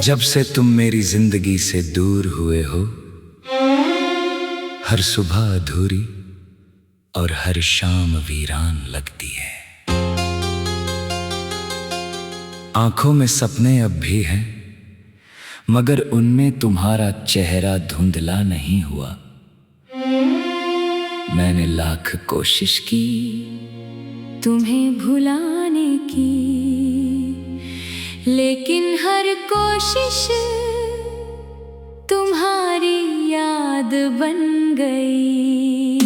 जब से तुम मेरी जिंदगी से दूर हुए हो, हर सुबह अधूरी और हर शाम वीरान लगती है। आंखों में सपने अब भी हैं, मगर उनमें तुम्हारा चेहरा धुंधला नहीं हुआ। मैंने लाख कोशिश की तुम्हें भुलाने की, लेकिन हर कोशिश तुम्हारी याद बन गई।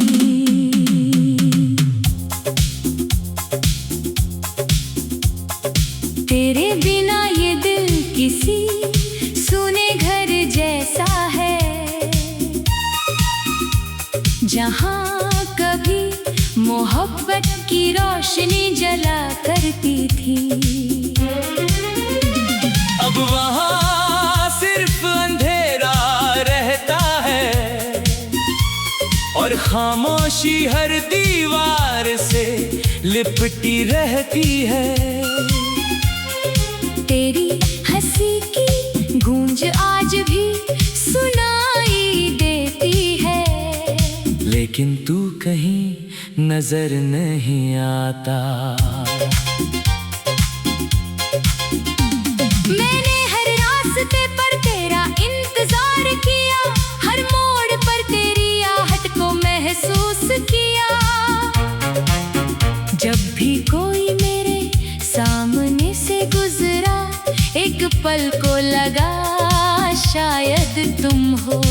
तेरे बिना ये दिल किसी सुने घर जैसा है, जहाँ कभी मोहब्बत की रोशनी जला करती थी, अब वहाँ सिर्फ अंधेरा रहता है और खामोशी हर दीवार से लिपटी रहती है। तेरी हंसी की गूंज आज भी सुनाई देती है, लेकिन तू कहीं नजर नहीं आता। मैंने हर रास्ते पर तेरा इंतजार किया, हर मोड़ पर तेरी आहट को महसूस किया। जब भी कोई मेरे सामने से गुजरा, एक पल को लगा शायद तुम हो,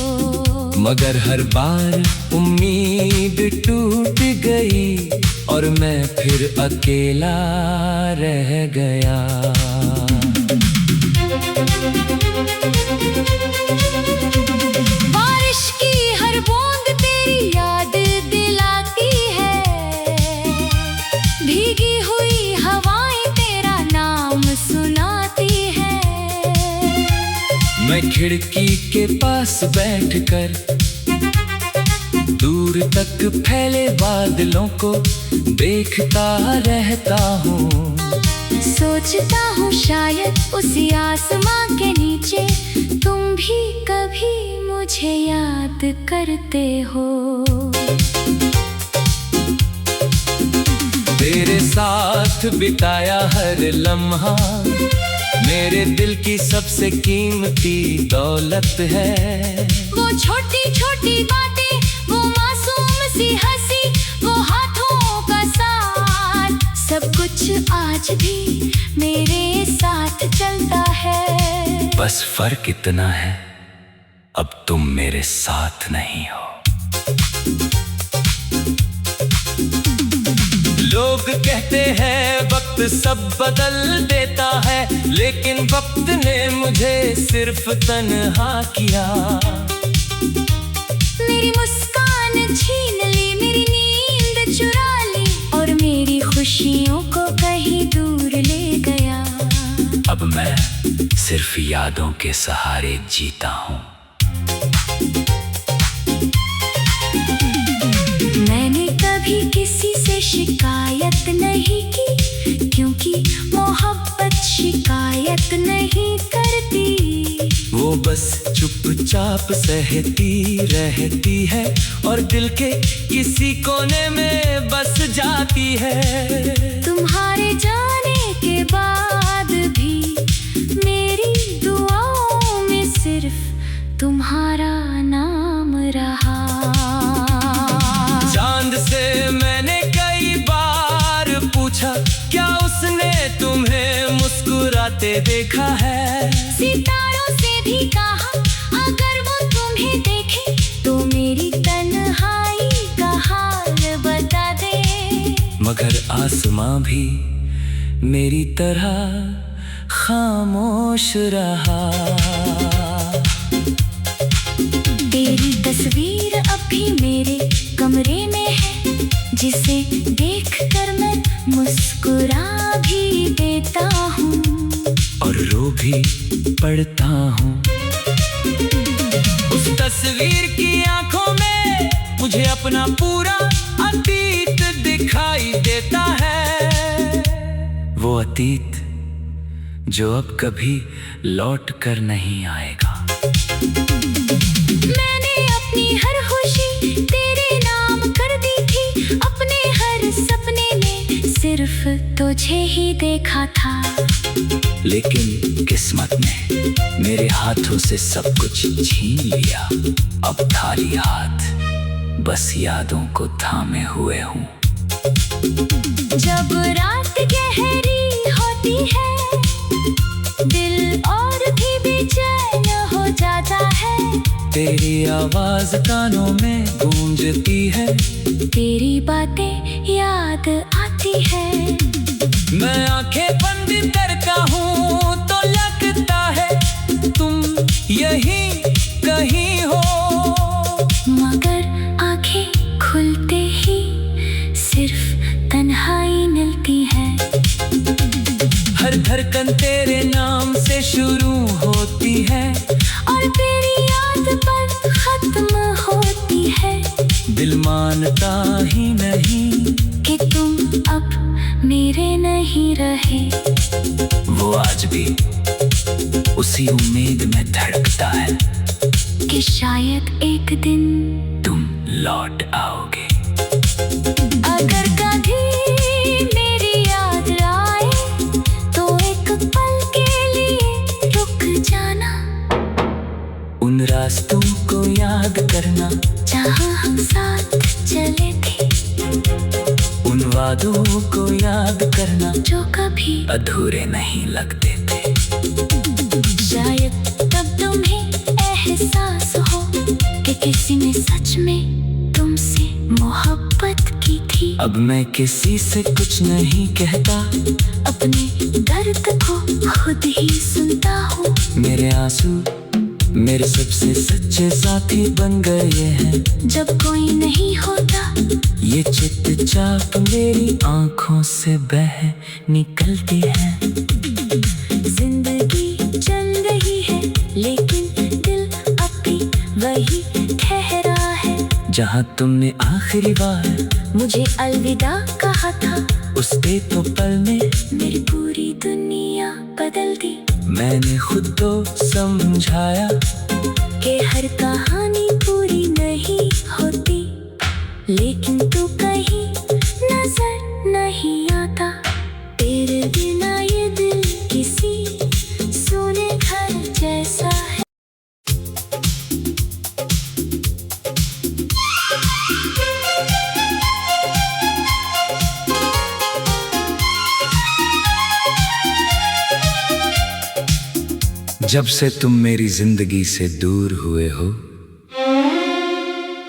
मगर हर बार उम्मीद टूट गई और मैं फिर अकेला रह गया। बारिश की हर बूंद तेरी याद दिलाती है, भीगी हुई हवाएं तेरा नाम सुनाती है। मैं खिड़की के पास बैठकर दूर तक फैले बादलों को देखता रहता हूँ। सोचता हूँ शायद उसी आसमां के नीचे तुम भी कभी मुझे याद करते हो। तेरे साथ बिताया हर लम्हा मेरे दिल की सबसे कीमती दौलत है। वो छोटी छोटी बातें, वो मासूम सी हंसी, वो हाथों का साथ, सब कुछ आज भी मेरे साथ चलता है। बस फर्क इतना है, अब तुम मेरे साथ नहीं हो। लोग कहते हैं वक्त सब बदल देता है, लेकिन वक्त ने मुझे सिर्फ तन्हा किया। मेरी मुस्कान छीन ली, मेरी नींद चुरा ली और मेरी खुशियों को कहीं दूर ले गया। अब मैं सिर्फ यादों के सहारे जीता हूँ। मैंने कभी किसी से शिकायत नहीं की, क्योंकि मोहब्बत शिकायत नहीं करती। वो बस चुपचाप सहती रहती है और दिल के किसी कोने में बस जाती है। तुम्हारे जाने के बाद भी मेरी दुआओं में सिर्फ तुम्हारा नाम रहा। चांद से मैंने कई बार पूछा, क्या उसने तुम्हें मुस्कुराते देखा है? सितारों से भी कहा, अगर वो तुम्हें देखे तो मेरी तन्हाई का हाल बता दे। मगर आसमां भी मेरी तरह खामोश रहा। तेरी तस्वीर अब भी मेरे कमरे में है, जिसे देखकर मैं मुस्कुरा भी देता हूँ और रो भी पड़ता हूँ। उस तस्वीर की आंखों में मुझे अपना पूरा अतीत दिखाई देता है। वो अतीत जो अब कभी लौट कर नहीं आएगा। मैंने अपनी हर खुशी तेरे नाम कर दी थी, अपने हर सपने में सिर्फ तुझे ही देखा था। लेकिन किस्मत ने मेरे हाथों से सब कुछ छीन लिया। अब थारी हाथ बस यादों को थामे हुए हूँ। जब रात गहरी होती है, दिल और भी बेचैन हो जाता है। तेरी आवाज कानों में गूंजती है, तेरी बातें याद आती है। मैं आंखें बंद करता हूँ तो लगता है तुम यहीं कहीं हो। मगर आंखें खुलते ही सिर्फ तन्हाई मिलती है। हर धड़कन तेरे नाम से शुरू होती है, और तेरी याद पर खत्म होती है। दिल मानता ही नहीं कि तुम अब मेरे नहीं रहे। वो आज भी उसी उम्मीद में धड़कता है कि शायद एक दिन तुम लौट आओगे। अगर कभी मेरी याद आए तो एक पल के लिए रुक जाना। उन रास्तों को याद करना जहाँ हम साथ चले थे, उन वादों को याद करना जो कभी अधूरे नहीं लगते थे। शायद तब तुम्हें एहसास हो कि किसी ने सच में तुमसे मोहब्बत की थी। अब मैं किसी से कुछ नहीं कहता, अपने दर्द को खुद ही सुनता हूँ। मेरे आंसू मेरे सबसे सच्चे साथी बन गए हैं। जब कोई नहीं होता, ये चित चाप मेरी आंखों से बह निकलती है। जिंदगी चल रही है लेकिन दिल अब भी वही ठहरा है। जहाँ तुमने आखिरी बार मुझे अलविदा कहा था, उस एक तो पल में मेरी पूरी दुनिया बदल दी। मैंने खुद को समझाया कि हर कहानी पूरी नहीं होती, लेकिन तू कहीं नजर नहीं आता। तेरे बिना ये दिल किसी सोने घर जैसा है। जब से तुम मेरी जिंदगी से दूर हुए हो,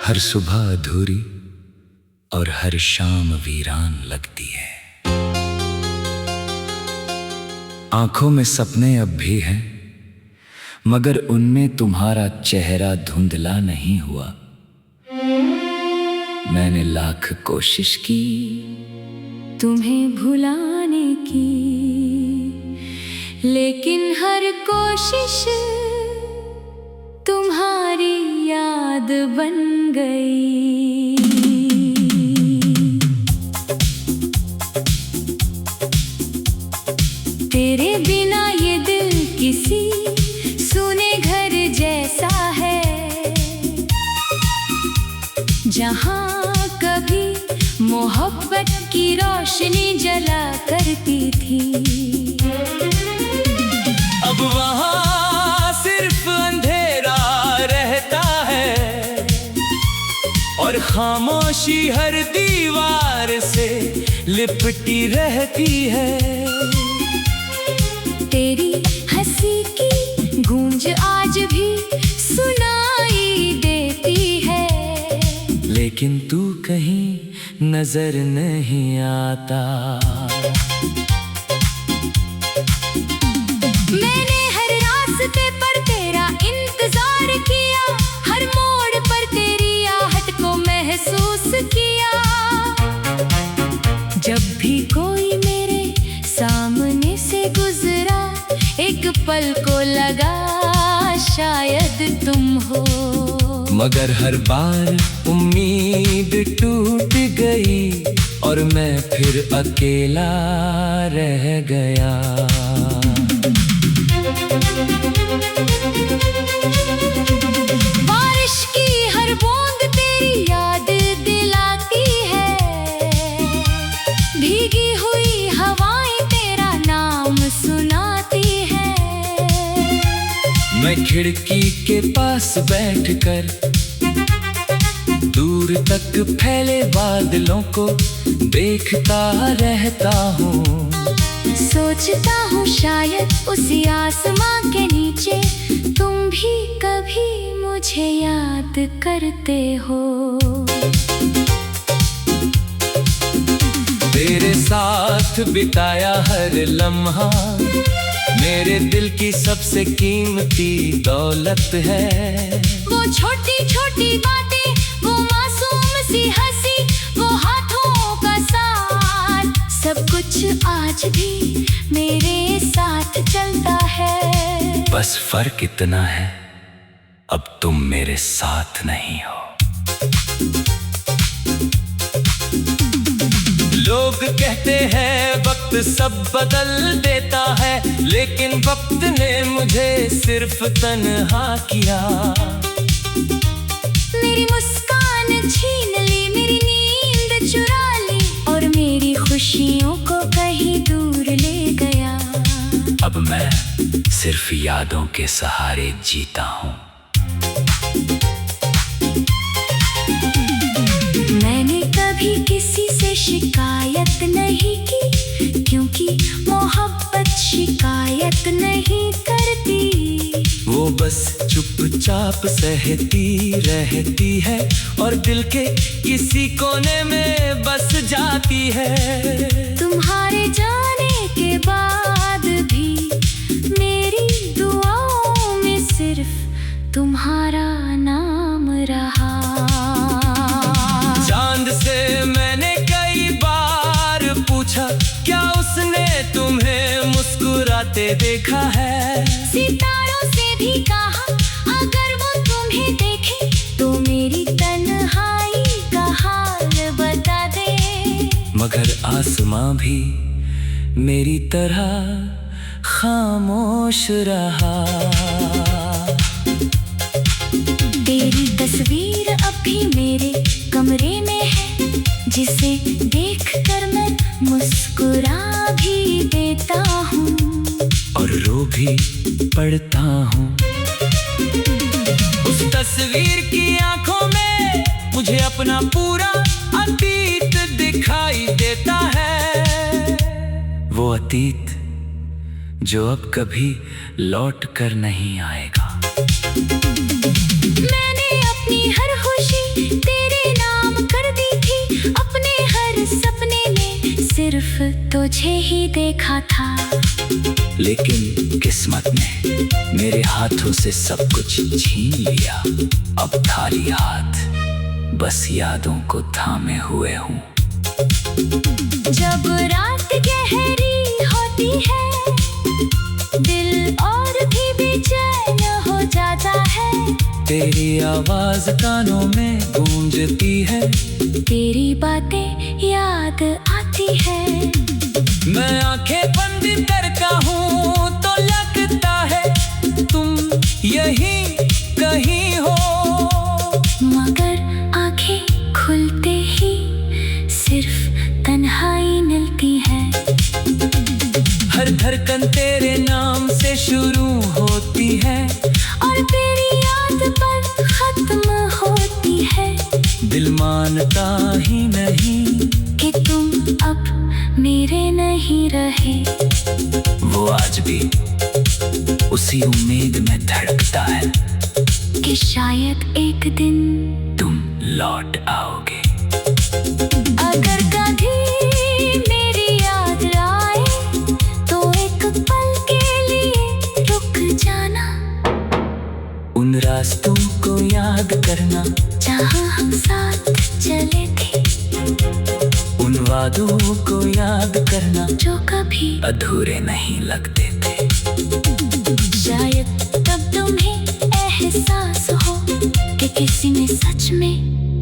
हर सुबह अधूरी और हर शाम वीरान लगती है। आंखों में सपने अब भी हैं, मगर उनमें तुम्हारा चेहरा धुंधला नहीं हुआ। मैंने लाख कोशिश की तुम्हें भुलाने की, लेकिन हर कोशिश तुम्हारी याद बन गई। तेरे बिना ये दिल किसी सूने घर जैसा है, जहाँ कभी मोहब्बत की रोशनी जला करती थी। अब वहाँ सिर्फ अंधेरा रहता है, और खामोशी हर दीवार से लिपटी रहती है। तेरी हंसी की गूंज आज भी सुनाई देती है, लेकिन तू कहीं नजर नहीं आता। मैंने हर रास्ते पर तेरा इंतजार किया, हर मोड़ पर तेरी आहट को महसूस किया। जब भी कोई मेरे सामने से गुजरा, एक पल को लगा शायद तुम हो। मगर हर बार उम्मीद टूट गई और मैं फिर अकेला रह गया। खिड़की के पास बैठकर दूर तक फैले बादलों को देखता रहता हूँ। सोचता हूँ शायद उसी आसमां के नीचे तुम भी कभी मुझे याद करते हो। तेरे साथ बिताया हर लम्हा मेरे दिल की सबसे कीमती दौलत है। वो छोटी छोटी बातें, वो मासूम सी हंसी, वो हाथों का साथ, सब कुछ आज भी मेरे साथ चलता है। बस फर्क इतना है, अब तुम मेरे साथ नहीं हो। लोग कहते हैं वक्त सब बदल देता है, लेकिन वक्त ने मुझे सिर्फ तन्हा किया। मेरी मुस्कान छीन ली, मेरी नींद चुरा ली और मेरी खुशियों को कहीं दूर ले गया। अब मैं सिर्फ यादों के सहारे जीता हूँ। मैंने कभी किसी से शिकायत नहीं की, क्योंकि मोहब्बत शिकायत नहीं करती। वो बस चुपचाप सहती रहती है और दिल के किसी कोने में बस जाती है। तुम्हारे जाने के बाद भी मेरी दुआओं में सिर्फ तुम्हारा नाम रहा। चांद से मैंने कई बार पूछा, क्या उसने तुम्हें मुस्कुराते देखा है? सितारों से भी कहा, अगर वो तुम्हें देखे तो मेरी तन्हाई का हाल बता दे। मगर आसमां भी मेरी तरह खामोश रहा। तेरी तस्वीर अब भी मेरे कमरे में है, जिसे देखकर मैं मुस्कुरा भी देता हूँ और रो भी पड़ता हूँ। उस तस्वीर की आंखों में मुझे अपना पूरा अतीत दिखाई देता है। वो अतीत जो अब कभी लौट कर नहीं आएगा। मैंने अपनी हर खुशी तेरे नाम कर दी थी, अपने हर सपने में सिर्फ तुझे ही देखा था। लेकिन किस्मत ने मेरे हाथों से सब कुछ छीन लिया। अब खाली हाथ बस यादों को थामे हुए हूँ। जब रात गहरी होती है, दिल और भी बेचैन हो जाता है। तेरी आवाज कानों में गूंजती है, तेरी बातें याद आती है। मैं आंखें बंद करता हूँ तो लगता है तुम यहीं कहीं हो। मगर आंखें खुलते ही सिर्फ तन्हाई मिलती है। हर धड़कन तेरे नाम से शुरू होती है और तेरी याद पर खत्म होती है। दिल मानता ही नहीं कि तुम अब मेरे नहीं रहे। वो आज भी उसी उम्मीद में धड़कता है कि शायद एक दिन तुम लौट आओगे। अगर कभी मेरी याद आए तो एक पल के लिए रुक जाना। उन रास्तों को याद करना जहाँ हम साथ चले थे, उन वादों को याद करना जो कभी अधूरे नहीं लगते थे। शायद तब तुम्हें एहसास हो कि किसी ने सच में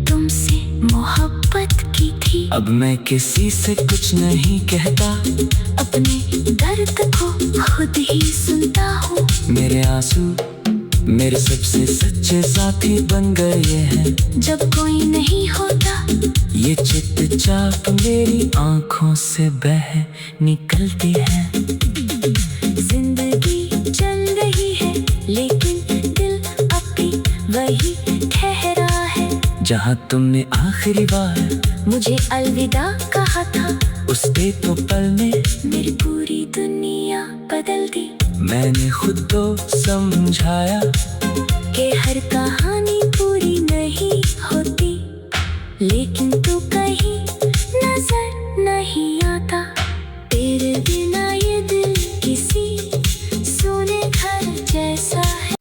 तुमसे मोहब्बत की थी। अब मैं किसी से कुछ नहीं कहता, अपने दर्द को खुद ही सुनता हूँ। मेरे आंसू मेरे सबसे सच्चे साथी बन गए हैं। जब कोई नहीं होता, ये चित्त-चाप मेरी आंखों से बह निकलती है। जिंदगी चल रही है, लेकिन वही ठहरा है जहाँ तुमने आखिरी बार मुझे अलविदा कहा था। उस एक तो पल में मेरी पूरी दुनिया बदल दी। मैंने खुद को समझाया कि हर कहानी पूरी नहीं होती, लेकिन तू कहीं नजर नहीं आता। तेरे बिना ये दिल किसी सोने घर जैसा है।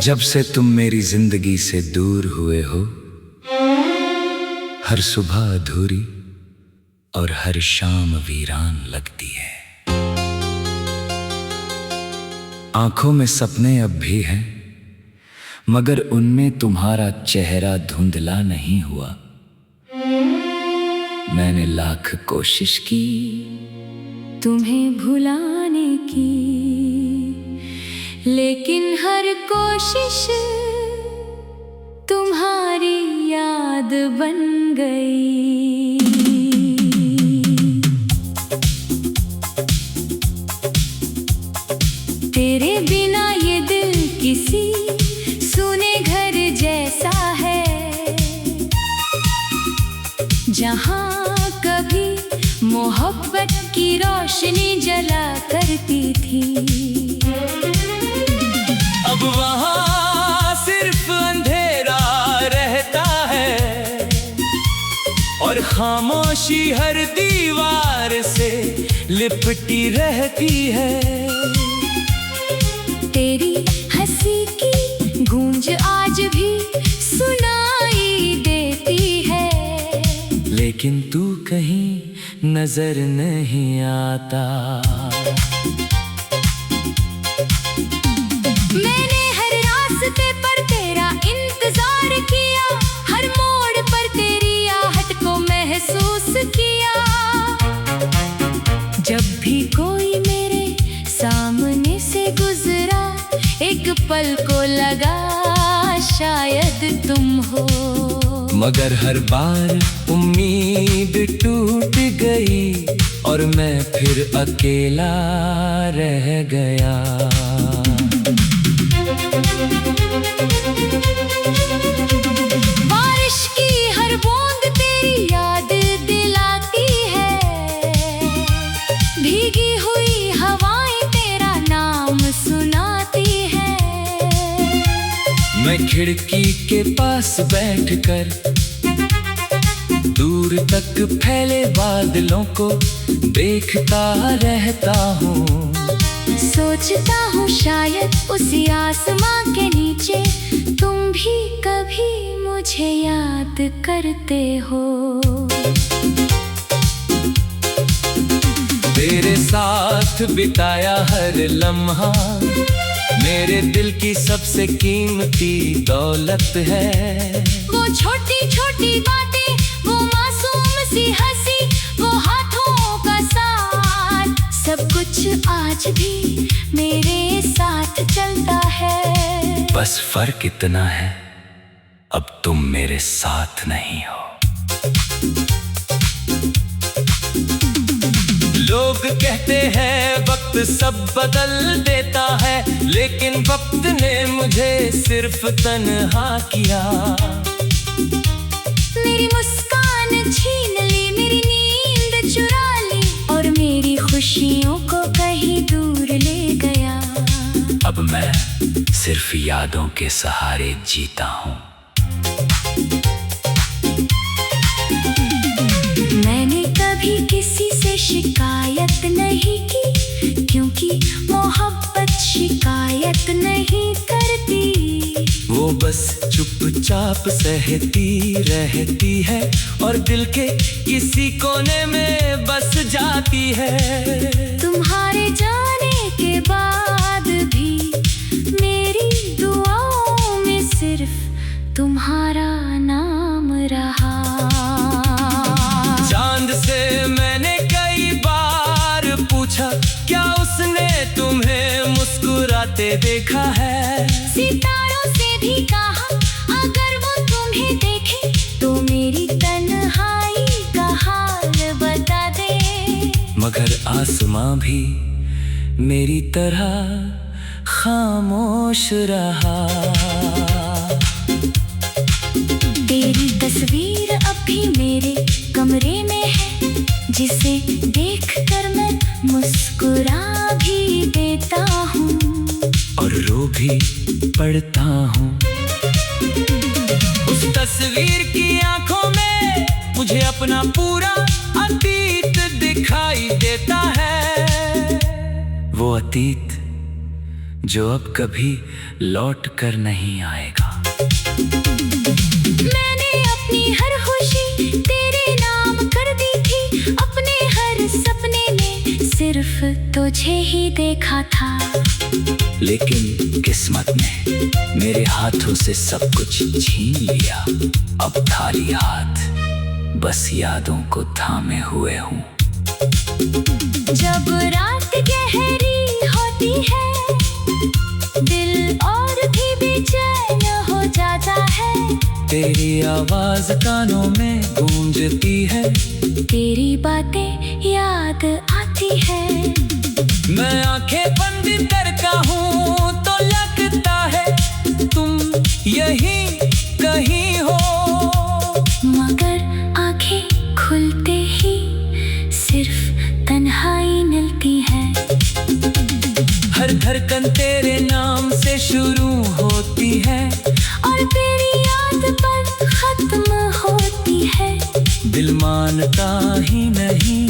जब से तुम मेरी जिंदगी से दूर हुए हो, हर सुबह अधूरी और हर शाम वीरान लगती है। आंखों में सपने अब भी हैं, मगर उनमें तुम्हारा चेहरा धुंधला नहीं हुआ। मैंने लाख कोशिश की तुम्हें भुलाने की, लेकिन हर कोशिश तुम्हारी याद बन गई। तेरे बिना ये दिल किसी सूने घर जैसा है, जहाँ कभी मोहब्बत की रोशनी जला करती थी। अब वहाँ सिर्फ अंधेरा रहता है और खामोशी हर दीवार से लिपटी रहती है। तेरी हंसी की गूंज आज भी सुनाई देती है, लेकिन तू कहीं नजर नहीं आता। मैंने हर रास्ते पर तेरा इंतजार किया, हर मोड़ पर तेरी आहट को महसूस किया। जब भी कोई मेरे सामने से गुजरा, एक पल को लगा शायद तुम हो। मगर हर बार उम्मीद टूट गई और मैं फिर अकेला रह गया। बारिश की हर बूंद तेरी याद दिलाती है, भीगी हुई हवाएं तेरा नाम सुनाती है। मैं खिड़की के पास बैठकर दूर तक फैले बादलों को देखता रहता हूँ। सोचता हूँ शायद उसी आसमां के नीचे तुम भी कभी मुझे याद करते हो। तेरे साथ बिताया हर लम्हा मेरे दिल की सबसे कीमती दौलत है। वो छोटी छोटी बातें, वो मासूम सी हंसी, वो हाथों का साथ, सब कुछ आज भी मेरे साथ चलता है। बस फर्क इतना है, अब तुम मेरे साथ नहीं हो। लोग कहते हैं वक्त सब बदल देता है, लेकिन वक्त ने मुझे सिर्फ तन्हा किया। मेरी मुस्कान छीन ली, मेरी नींद चुरा ली और मेरी खुशियों को कहीं दूर ले गया। अब मैं सिर्फ यादों के सहारे जीता हूँ। मैंने कभी किसी से शिकायत नहीं की, क्योंकि मोहब्बत शिकायत नहीं करती। वो बस चुपचाप सहती रहती है और दिल के किसी कोने में बस जाती है। तुम्हारे जाने के बाद भी मेरी दुआओं में सिर्फ तुम्हारा नाम रहा। चांद से मैंने कई बार पूछा, क्या उसने तुम्हें मुस्कुराते देखा है? सितारों से भी कहा, अगर वो तुम्हें देखे भी मेरी तरह खामोश रहा। तेरी तस्वीर अब भी मेरे कमरे में है, जिसे देखकर मैं मुस्कुरा भी देता हूँ और रो भी पड़ता हूँ। उस तस्वीर की आंखों में मुझे अपना पूरा अतीत दिखाई देता है। वो अतीत जो अब कभी लौट कर नहीं आएगा। मैंने अपनी हर खुशी तेरे नाम कर दी थी, अपने हर सपने में सिर्फ तुझे ही देखा था। लेकिन किस्मत ने मेरे हाथों से सब कुछ छीन लिया। अब खाली हाथ बस यादों को थामे हुए हूँ। जब रात गहरी होती है, दिल और भी बेचैन हो जाता है। तेरी आवाज कानों में गूंजती है, तेरी बातें याद आती है। मैं आंखें बंद करता हूँ तो लगता है तुम यहीं कहीं हो, मगर आंखें खुलते ही सिर्फ तन्हाई मिलती है। हर धड़कन तेरे नाम से शुरू होती है और तेरी याद पर खत्म होती है। दिल मानता ही नहीं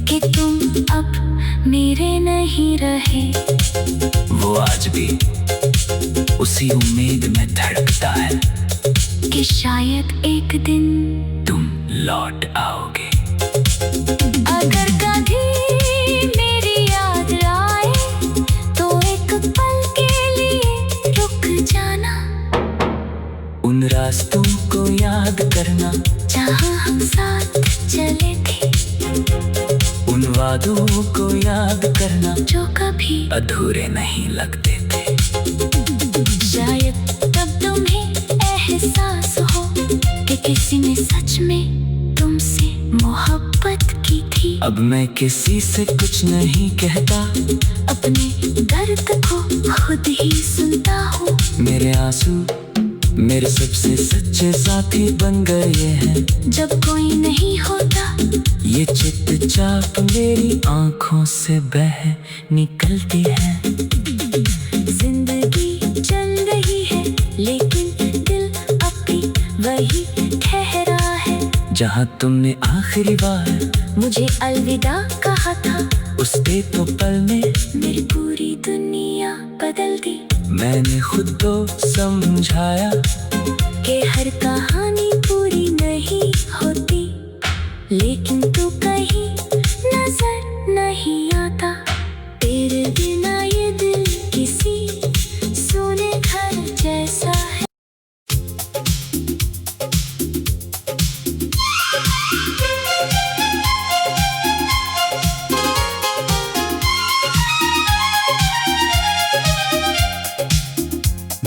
कि तुम अब मेरे नहीं रहे। वो आज भी उसी उम्मीद में धड़कता है कि शायद एक दिन तुम लौट आओगे। अगर कभी मेरी याद आए तो एक पल के लिए रुक जाना। उन रास्तों को याद करना जहाँ हम साथ चले थे, उन वादों को याद करना जो कभी अधूरे नहीं लगते थे। शायद तब तुम्हें एहसास हो कि किसी ने सच में तुमसे मोहब्बत की थी। अब मैं किसी से कुछ नहीं कहता, अपने दर्द को खुद ही सुनता हूँ। मेरे आंसू मेरे सबसे सच्चे साथी बन गए हैं। जब कोई नहीं होता ये चित्त-चाप मेरी आंखों से बह निकलती है। जिंदगी चल रही है लेकिन दिल अब भी वही ठहरा है। जहाँ तुमने आखिरी बार मुझे अलविदा कहा था, उस एक तो पल में मेरी पूरी दुनिया बदल दी। मैंने खुद को समझाया कि हर कहानी पूरी नहीं होती, लेकिन तू कहीं नजर नहीं आता। तेरे बिना ये दिल किसी सुने घर जैसा है।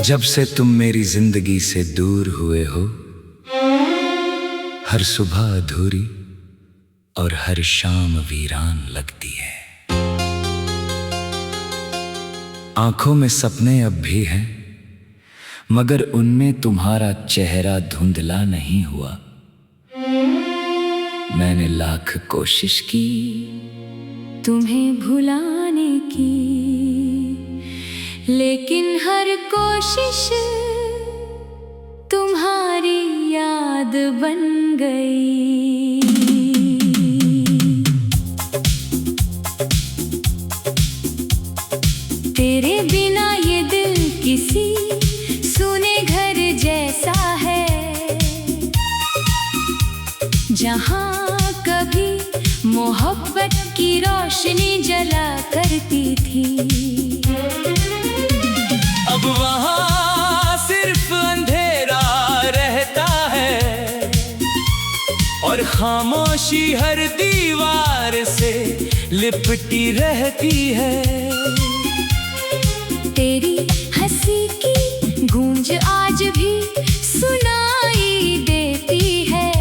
जब से तुम मेरी जिंदगी से दूर हुए हो, हर सुबह अधूरी और हर शाम वीरान लगती है। आंखों में सपने अब भी हैं, मगर उनमें तुम्हारा चेहरा धुंधला नहीं हुआ। मैंने लाख कोशिश की तुम्हें भुलाने की, लेकिन हर कोशिश तुम्हारी याद बन गई। तेरे बिना ये दिल किसी सुने घर जैसा है। जहाँ कभी मोहब्बत की रोशनी जला करती थी, अब वहाँ सिर्फ अंधेरा रहता है और खामोशी हर दीवार से लिपटी रहती है। तेरी हंसी की गूंज आज भी सुनाई देती है,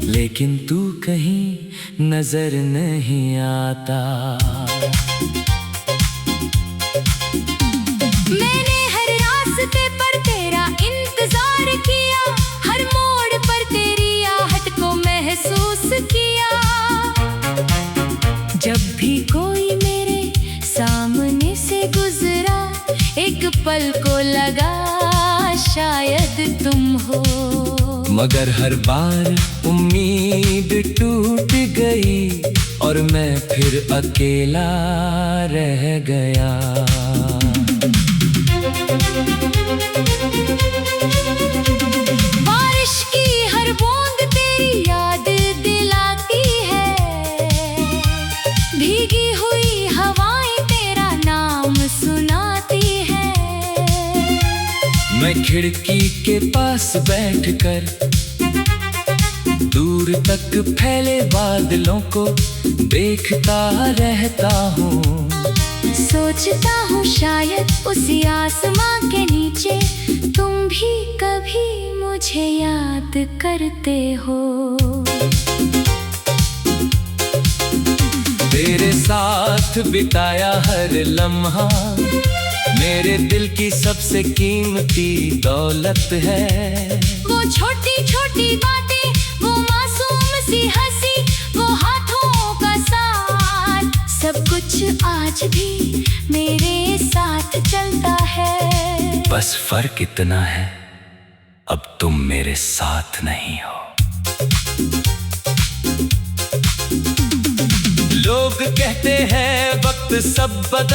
लेकिन तू कहीं नजर नहीं आता। मैंने हर रास्ते पर तेरा इंतजार किया, हर मोड़ पर तेरी आहट को महसूस किया। जब भी कोई मेरे सामने से गुजरा, एक पल को लगा शायद तुम हो। मगर हर बार उम्मीद टूट गई और मैं फिर अकेला रह गया। बारिश की हर बूंद तेरी याद दिलाती है, भीगी हुई हवाएं तेरा नाम सुनाती है। मैं खिड़की के पास बैठकर दूर तक फैले बादलों को देखता रहता हूँ। सोचता हूँ शायद उसी आसमां के नीचे तुम भी कभी मुझे याद करते हो। तेरे साथ बिताया हर लम्हा मेरे दिल की सबसे कीमती दौलत है। वो छोटी छोटी बातें, वो मासूम सी हंसी, वो हाथों का साथ, सब कुछ आज भी मेरे साथ चलता है। बस फर्क इतना है, अब तुम मेरे साथ नहीं हो। लोग कहते हैं वक्त सब बदल